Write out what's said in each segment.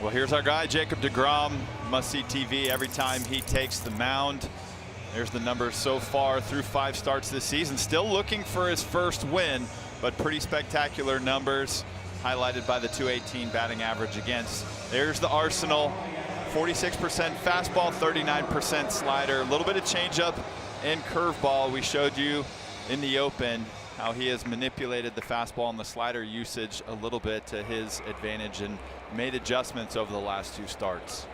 Well, here's our guy, Jacob deGrom. Must-see TV every time he takes the mound. There's the numbers so far through 5 starts this season. Still looking for his first win, but pretty spectacular numbers, highlighted by the .218 batting average against. There's the arsenal. 46% fastball, 39% slider. A little bit of changeup and curveball. We showed you in the open how he has manipulated the fastball and the slider usage a little bit to his advantage and made adjustments over the last 2 starts.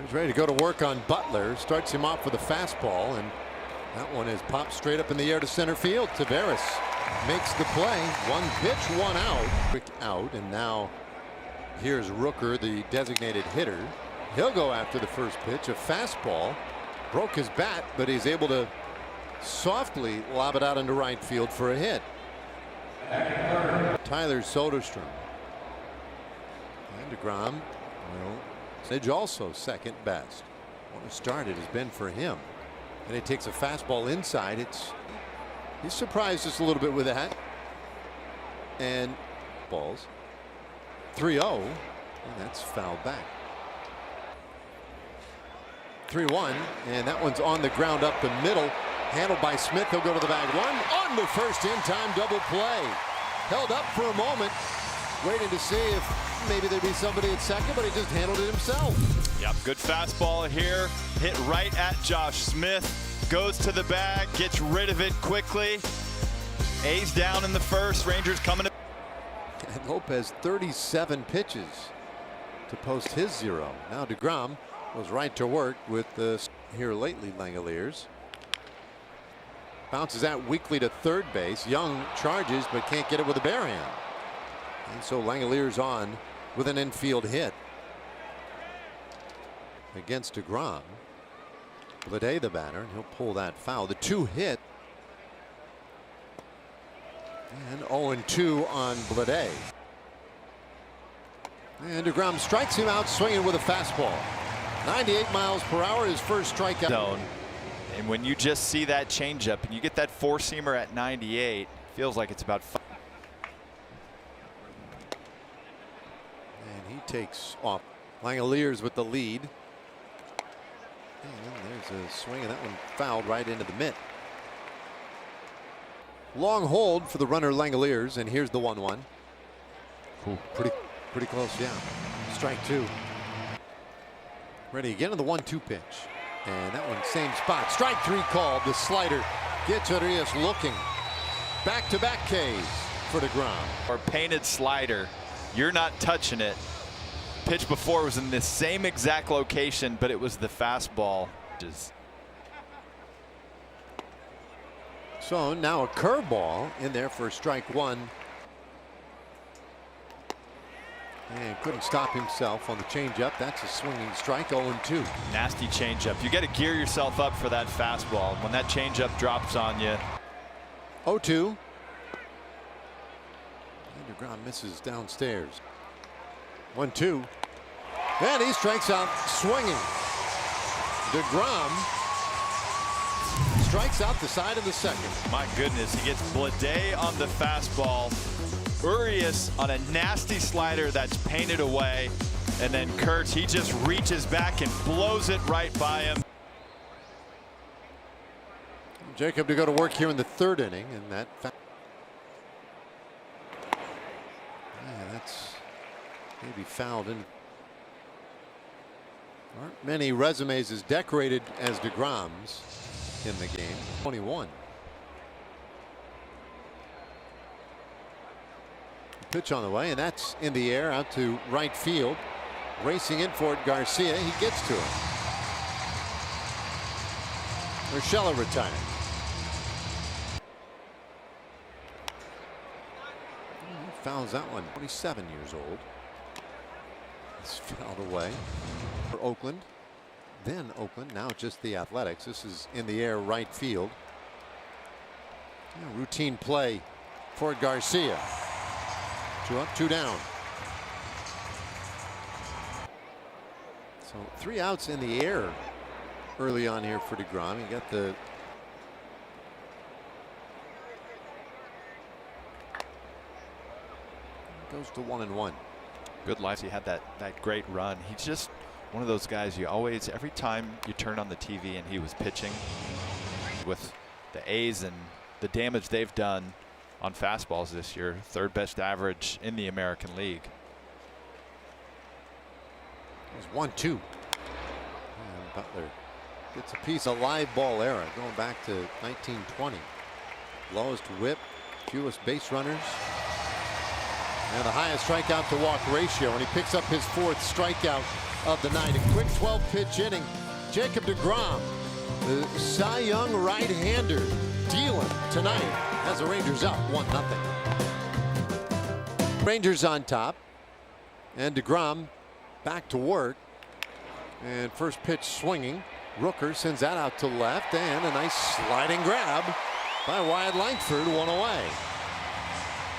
He's ready to go to work on Butler. Starts him off with a fastball, and that one is popped straight up in the air to center field. Tavares makes the play. 1 pitch, 1 out. Quick out, and now here's Rooker, the designated hitter. He'll go after the first pitch, a fastball. Broke his bat, but he's able to softly lob it out into right field for a hit. Tyler Soderstrom. And deGrom will edge also second best. What a start it has been for him. And he takes a fastball inside. He's surprised us a little bit with that. And balls. 3-0. And that's fouled back. 3-1. And that one's on the ground up the middle. Handled by Smith. He'll go to the bag. 1 on the first in-time double play. Held up for a moment, waiting to see if maybe there'd be somebody at second, but he just handled it himself. Yep, good fastball here. Hit right at Josh Smith. Goes to the bag, gets rid of it quickly. A's down in the first. Rangers coming to. And Lopez 37 pitches to post his 0. Now deGrom was right to work with the here lately Langoliers. Bounces out weakly to third base. Young charges but can't get it with a bare hand. And so Langoliers on with an infield hit against deGrom. Bleday the batter, and he'll pull that foul. The 2 hit. And 0-2 on Bleday. And deGrom strikes him out swinging with a fastball. 98 miles per hour, his first strikeout. Zone. And when you just see that changeup and you get that 4-seamer at 98, feels like it's about 5. And he takes off. Langoliers with the lead. And there's a swing, and that one fouled right into the mitt. Long hold for the runner Langoliers, and here's the 1-1. Pretty close, yeah. Strike 2. Ready again on the 1-2 pitch. And that one same spot. Strike 3 called. The slider gets Arias looking. Back-to-back Ks for deGrom. Or painted slider. You're not touching it. Pitch before was in the same exact location, but it was the fastball. So now a curveball in there for strike 1. And couldn't stop himself on the changeup. That's a swinging strike. 0-2. Nasty changeup. You got to gear yourself up for that fastball. When that changeup drops on you. 0-2. And deGrom misses downstairs. 1-2. And he strikes out swinging. deGrom strikes out the side of the second. My goodness, he gets Bleday on the fastball. Urias on a nasty slider that's painted away. And then Kurtz, he just reaches back and blows it right by him. Jacob to go to work here in the 3rd inning, and that's maybe fouled in. Aren't many resumes as decorated as deGrom's in the game. 21. Pitch on the way, and that's in the air out to right field. Racing in for it, Garcia. He gets to it. Urshela retired. He fouls that one. 27 years old. It's fouled away for Oakland. Then Oakland, now just the Athletics. This is in the air right field. Yeah, routine play for Garcia. 2 up, 2 down. So 3 outs in the air early on here for deGrom. He got the goes to 1-1. Good life. He had that great run. He's just one of those guys you always, every time you turn on the TV and he was pitching with the A's and the damage they've done on fastballs this year, third best average in the American League. It's 1-2. And Butler gets a piece of live ball era going back to 1920. Lowest whip, fewest base runners, and the highest strikeout to walk ratio, and he picks up his 4th strikeout of the night. A quick 12-pitch inning. Jacob deGrom, the Cy Young right-hander, dealing tonight as the Rangers up 1-0. Rangers on top, and deGrom back to work, and first pitch swinging. Rooker sends that out to left, and a nice sliding grab by Wyatt Langford, one away.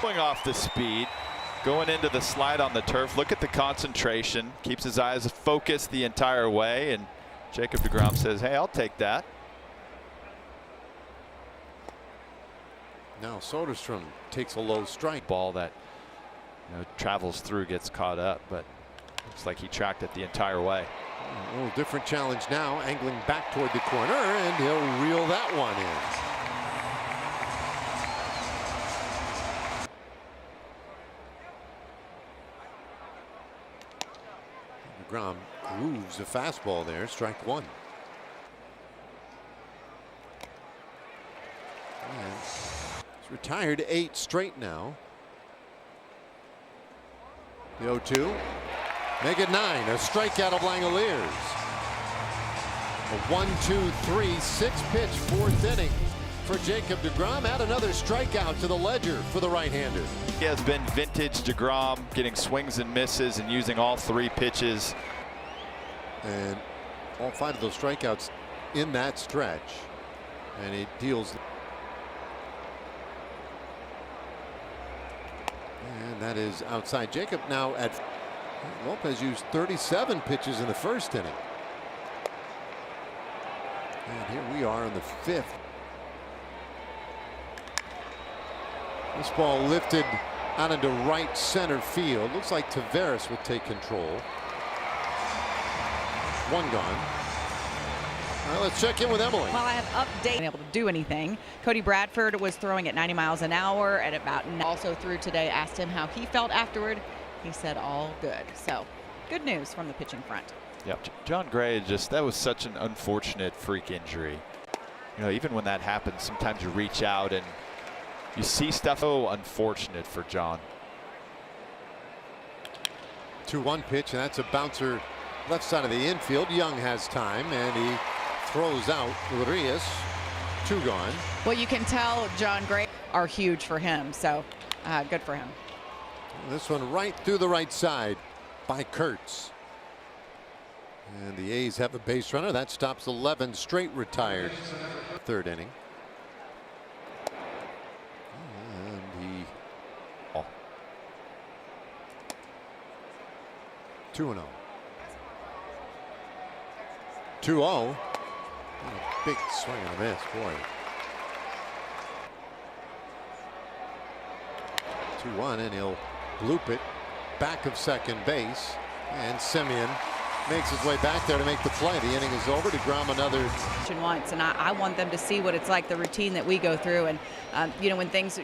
Going off the speed, going into the slide on the turf. Look at the concentration. Keeps his eyes focused the entire way, and Jacob deGrom says, "Hey, I'll take that." Now Soderstrom takes a low strike. Ball that travels through, gets caught up, but looks like he tracked it the entire way. A little different challenge now, angling back toward the corner, and he'll reel that one in. deGrom grooves a fastball there, strike 1. And he's retired 8 straight now. The 0-2. Make it 9. A strikeout of Langoliers. A 1-2-3 6-pitch 4th inning for Jacob deGrom. Add another strikeout to the ledger for the right-hander. He has been vintage deGrom, getting swings and misses and using all 3 pitches. And all 5 of those strikeouts in that stretch. And he deals. And that is outside. Jacob now at Lopez used 37 pitches in the 1st inning. And here we are in the 5th. This ball lifted out into right center field. Looks like Taveras would take control. 1 gone. All right, let's check in with Emily. Well, I have updated able to do anything. Cody Bradford was throwing at 90 miles an hour at about. Also threw today. Asked him how he felt afterward. He said all good. So good news from the pitching front. Yep. John Gray, that was such an unfortunate freak injury. Even when that happens, sometimes you reach out and you see stuff. So unfortunate for John. 2-1 pitch, and that's a bouncer left side of the infield. Young has time, and he throws out Urias. 2 gone. Well, you can tell John Gray are huge for him. So good for him. This one right through the right side by Kurtz. And the A's have a base runner. That stops 11 straight retired. 3rd inning. And he. 2-0. 2-0. A big swing and a miss, boy. 2-1, and he'll bloop it back of second base, and Simeon makes his way back there to make the play. The inning is over. deGrom another. Once, and I want them to see what it's like, the routine that we go through, and when things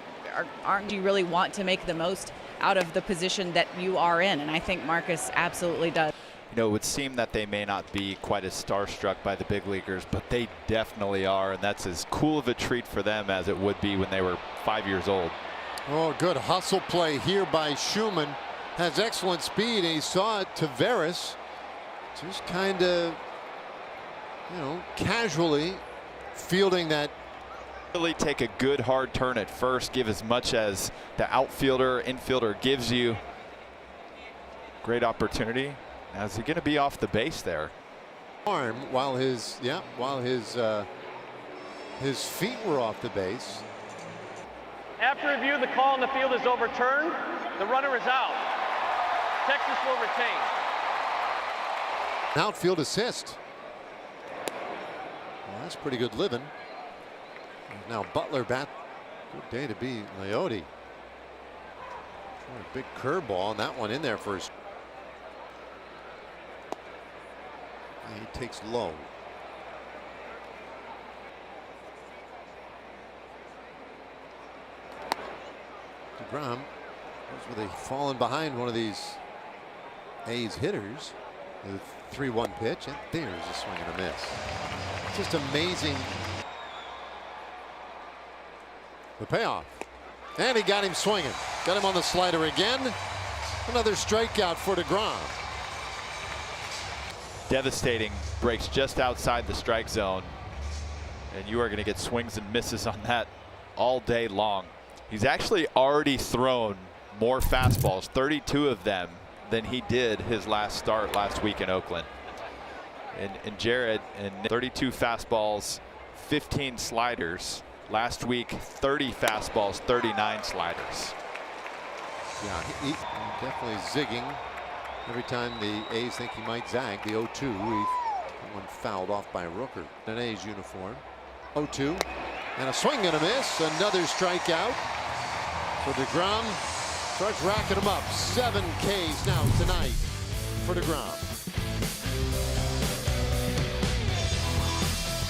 aren't, you really want to make the most out of the position that you are in, and I think Marcus absolutely does. It would seem that they may not be quite as starstruck by the big leaguers, but they definitely are, and that's as cool of a treat for them as it would be when they were 5 years old. Oh, good hustle play here by Schumann. Has excellent speed, and he saw it. Taveras just kind of, casually fielding that. Really take a good hard turn at first, give as much as the outfielder, infielder gives you. Great opportunity. Now, is he going to be off the base there? Arm while his feet were off the base. After review, the call on the field is overturned. The runner is out. Texas will retain. Outfield assist. Well, that's pretty good living. Now Butler bat. Good day to be Leote. A big curveball, and that one in there for his He takes low. deGrom was with a fallen behind one of these A's hitters. The 3-1 pitch, and there's a swing and a miss. It's just amazing. The payoff. And he got him swinging. Got him on the slider again. Another strikeout for deGrom. Devastating breaks just outside the strike zone. And you are going to get swings and misses on that all day long. He's actually already thrown more fastballs, 32 of them, than he did his last start last week in Oakland. And Jared, and 32 fastballs, 15 sliders. Last week, 30 fastballs, 39 sliders. Yeah, he definitely zigging every time the A's think he might zag. The 0-2, one fouled off by Rooker. An A's uniform. 0-2, and a swing and a miss. Another strikeout for deGrom. Starts racking them up. 7 Ks now tonight for deGrom.